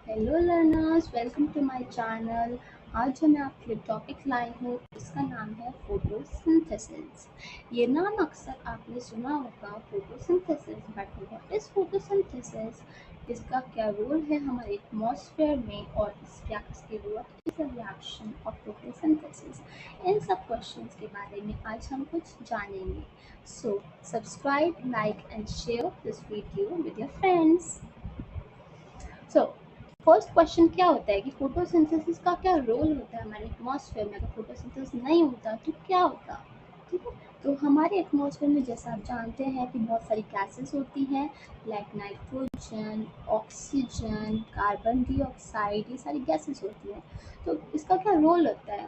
Hello learners, welcome to my channel. आज जो मैं आपके लिए टॉपिक लाई हूँ इसका नाम है फोटोसिंथेसिस। ये नाम अक्सर आपने सुना होगा photosynthesis, but what is photosynthesis, इसका क्या रोल है हमारे एटमॉस्फेयर में और इसकी what is the reaction of photosynthesis. इन सब क्वेश्चंस के बारे में आज हम कुछ जानेंगे। So subscribe, like and share this video with your friends. So first question क्या होता है कि फोटोसिंथेसिस का क्या रोल होता है हमारे एटमॉस्फेयर में। अगर फोटोसिंथेसिस नहीं होता तो क्या होता। ठीक है, तो हमारे एटमॉस्फेयर में जैसा आप जानते हैं कि बहुत सारी गैसेस होती हैं, like nitrogen, oxygen, carbon dioxide, ये सारी गैसेस होती हैं। तो इसका क्या रोल होता है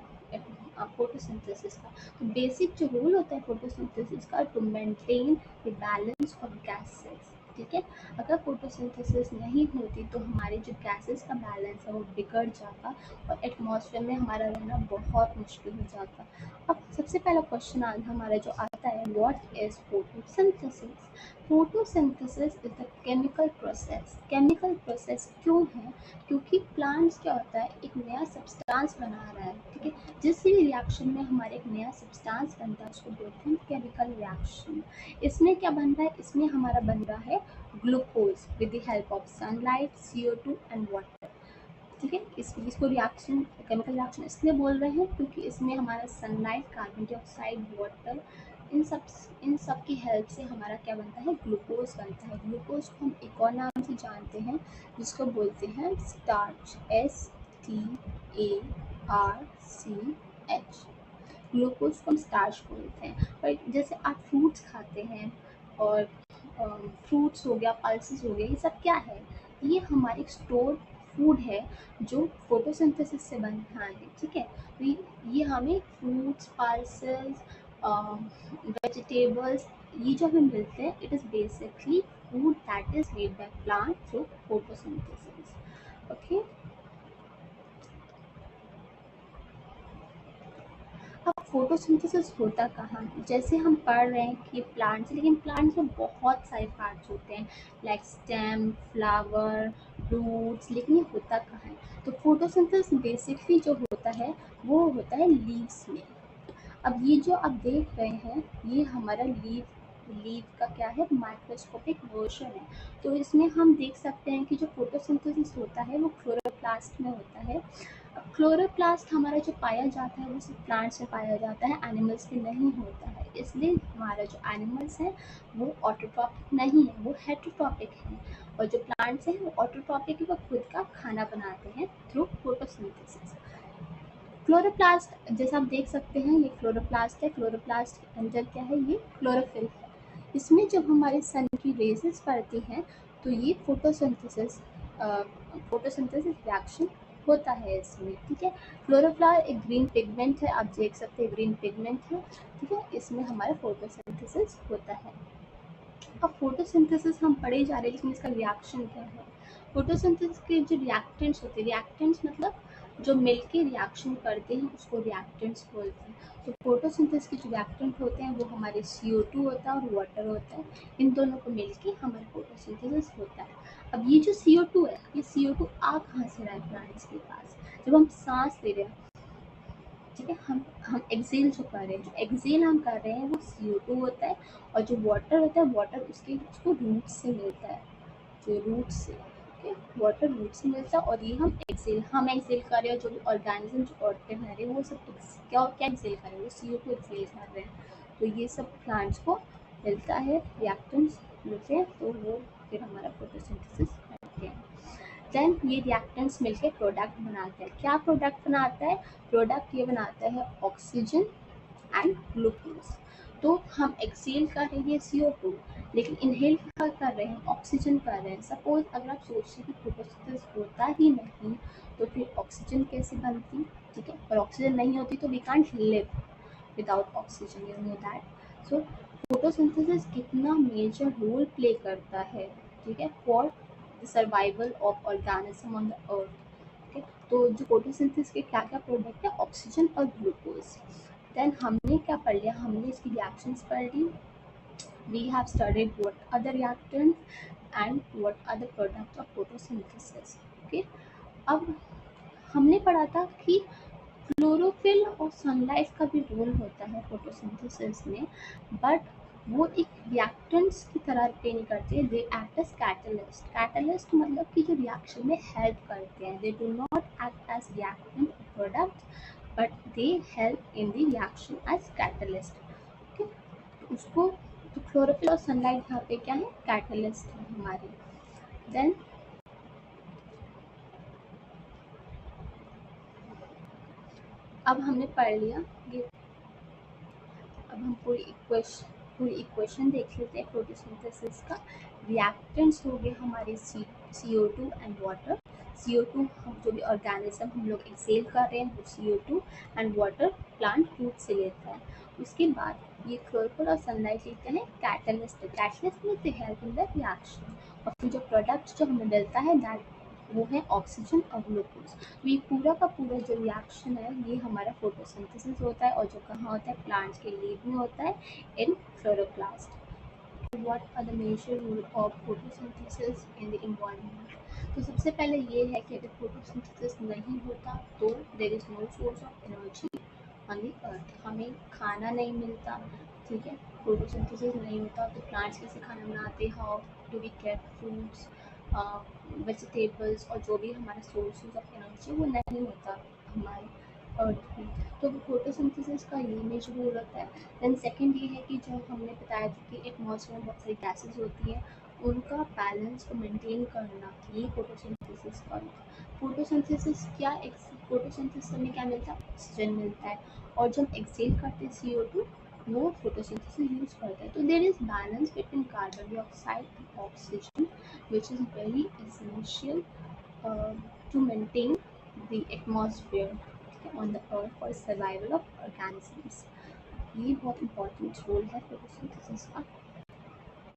फोटोसिंथेसिस का। तो बेसिक जो रोल होता है फोटोसिंथेसिस का, to maintain the balance of gases. ठीक है, अगर फोटोसिंथेसिस नहीं होती तो हमारे जो गैसेस का बैलेंस है वो बिगड़ जाता और एटमॉस्फेयर में हमारा रहना बहुत मुश्किल हो जाता। अब सबसे पहला क्वेश्चन आज हमारा जो आता है, what is photosynthesis. Photosynthesis is the chemical process. Chemical process क्यों है, क्योंकि प्लांट्स क्या होता है, एक नया सब्सटेंस बना रहा है। ठीक है, जिस भी रिएक्शन में हमारे एक नया सब्सटेंस बनता है उसको बोलते हैं केमिकल रिएक्शन। इसमें क्या बन रहा है, इसमें हमारा बन रहा है glucose with the help of sunlight, CO2 and water. ठीक है, इसको रिएक्शन केमिकल रिएक्शन इसलिए बोल रहे हैं क्योंकि इसमें हमारा सनलाइट, कार्बन डाइऑक्साइड, वाटर, इन सब की हेल्प से हमारा क्या बनता है, ग्लूकोज बनता है। ग्लूकोज को हम एक और नाम से जानते हैं जिसको बोलते हैं स्टार्च, STARCH। ग्लूकोज को हम स्टार्च बोलते हैं। पर जैसे आप फ्रूट्स खाते हैं और फ्रूट्स हो गया, पल्सेस हो गया, ये सब क्या है, ये हमारे स्टोर फूड है जो फोटोसिंथेसिस से बनता है। ठीक है, तो ये हमें फ्रूट्स, पल्सेस, वेजिटेबल्स, ये जो हमें मिलते हैं, it is basically food that is made by plant through photosynthesis. Okay, अब फोटोसिंथेसिस होता कहाँ है? जैसे हम पढ़ रहे हैं कि प्लांट्स, लेकिन प्लांट्स में बहुत सारे पार्ट्स होते हैं, लाइक स्टेम, फ्लावर, रूट्स, लेकिन ये होता कहाँ है। तो फोटोसिंथेसिस बेसिकली जो होता है वो होता है लीव्स में। अब ये जो आप देख रहे हैं ये हमारा लीव का क्या है, माइक्रोस्कोपिक वर्जन है। तो इसमें हम देख सकते हैं कि जो फोटोसिंथेसिस होता है वो क्लोरोप्लास्ट में होता है। क्लोरोप्लास्ट हमारा जो पाया जाता है वो सिर्फ प्लांट्स में पाया जाता है, एनिमल्स में नहीं होता है। इसलिए हमारा जो एनिमल्स हैं वो ऑटोट्रॉपिक नहीं है, वो हेटेरोट्रॉपिक है। और जो प्लांट्स हैं वो ऑटोट्रॉपिक है, वो खुद का खाना बनाते हैं थ्रू फोटोसिंथेसिस। क्लोरोप्लास्ट जैसा आप देख सकते हैं ये क्लोरोप्लास्ट है। क्लोरोप्लास्ट के अंदर क्या है, ये क्लोरोफिल है। इसमें जब हमारे सन की रेजेस पड़ती हैं तो ये फोटोसिंथेसिस रिएक्शन होता है इसमें। ठीक है, क्लोरोप्लास्ट एक ग्रीन पिगमेंट है, आप देख सकते हैं ग्रीन पिगमेंट है। ठीक है, इसमें हमारा फोटोसिंथेसिस होता है। अब फोटोसिंथेसिस हम पढ़े जा रहे हैं, लेकिन इसका रिएक्शन क्या है। फोटोसिंथेसिस के जो रिएक्टेंट्स होते हैं, रिएक्टेंट्स मतलब जो मिलके रिएक्शन करते हैं उसको रिएक्टेंट्स बोलते हैं। तो फोटोसिंथेसिस के जो रिएक्टेंट होते हैं वो हमारे CO2 होता है और वाटर होता है। इन दोनों को मिलके हमारा फोटोसिंथेसिस होता है। अब ये जो CO2 है, ये CO2 आ कहाँ से रहा है प्लांट्स के पास, जब हम सांस ले रहे हैं। ठीक है, हम एक्सेल जो कर रहे हैं, जो एक्सेल हम कर रहे हैं वो CO2 होता है। और जो वाटर होता है, वाटर उसको रूट से मिलता है, जो रूट से। ओके, वाटर रूट से मिलता है और ये हम एक्सेल कर रहे हैं। जो भी ऑर्गेनिज्म जो अर्थ पे रह रहे हैं वो सब क्या क्या एक्सेल कर रहे हैं, वो CO2 एक्सेल कर रहे हैं। तो ये सब प्लांट्स को मिलता है, रिएक्टेंट्स मिलते हैं, तो वो फिर हमारा फोटोसिंथेसिस करते हैं। देन ये रिएक्टेंट्स मिलके प्रोडक्ट बनाते हैं। क्या प्रोडक्ट बनाता है, प्रोडक्ट ये बनाता है ऑक्सीजन एंड ग्लूकोज। तो हम एक्सेल कर रहे हैं CO2, लेकिन इनहेल कर रहे हैं, ऑक्सीजन कर रहे हैं। सपोज अगर आप सोचिए कि फोटोसिंथेसिस होता ही नहीं तो फिर ऑक्सीजन कैसे बनती। ठीक है, और ऑक्सीजन नहीं होती तो we can't live without oxygen, you know that. So photosynthesis कितना मेजर रोल प्ले करता है, ठीक है, for the survival of organism on the earth. ठीक है, तो जो फोटोसिंथेसिस के क्या क्या प्रोडक्ट है, ऑक्सीजन और ग्लूकोज। देन हमने क्या पढ़ लिया, हमने इसकी रिएक्शंस पढ़ ली। We have studied what are the reactants and what are the products of photosynthesis. Okay, अब हमने पढ़ा था कि क्लोरोफिल और सनलाइट का भी रोल होता है फोटोसिंथेसिस में, बट वो एक रिएक्टेंट्स की तरह पे नहीं करते, they act as catalyst. Catalyst मतलब कि जो रिएक्शन में हेल्प करते हैं, they do not act as reactant product but they help in the reaction as catalyst. Okay, उसको तो क्लोरोफिल और सनलाइट यहाँ पे क्या है, कैटलिस्ट है हमारे। देन अब हमने पढ़ लिया ये, अब हम पूरी इक्वेशन देख लेते हैं फोटोसिंथेसिस का। रिएक्टेंट्स हो गए हमारे CO2 एंड वाटर। CO2 हम जो भी ऑर्गेनिज्म हम लोग एक्सेल कर रहे हैं वो CO2 and water plant root से लेता है। उसके बाद ये क्लोरोफिल और सनलाइट लेते हैं कैटलिस्ट। कैटलिस्ट में से हेल्प इन द रिएक्शन, और फिर जो प्रोडक्ट जो हमें मिलता है दैट वो है ऑक्सीजन और ग्लूकोज। तो ये पूरा का पूरा जो रिएक्शन है ये हमारा फोटोसिंथेसिस होता है, और जो कहाँ होता है, प्लांट्स के लीफ में होता है, इन chloroplast. What are the major role of photosynthesis in the environment? तो सबसे पहले ये है कि अगर फोटोसिंथेसिस नहीं होता तो there is no source of energy on the earth, हमें खाना नहीं मिलता। ठीक है, फोटोसिंथेसिस नहीं होता तो प्लांट्स कैसे खाना बनाते, how do we get fruits, vegetables, और जो भी हमारा सोर्सेज ऑफ एनर्जी वो नहीं होता हमारे अर्थ में। तो फोटोसिंथेसिस का ये मेजर रोल होता है। देन सेकंड ये है कि जो हमने बताया था कि एटमॉस्फेयर में बहुत सारी गैसेस होती हैं, उनका बैलेंस को मेंटेन करना, ये फोटोसिंथेसिस का होता है। फोटोसिंथेसिस क्या, फोटोसिंथेसिस में क्या मिलता है, ऑक्सीजन मिलता है, और जब एक्सेल करते हैं CO2 वो फोटोसिंथेसिस यूज करता है। तो there is balance between carbon dioxide and oxygen which is very essential to maintain the atmosphere on the earth for survival of organisms। ये बहुत इंपॉर्टेंट रोल है फोटोसिंथेसिस का।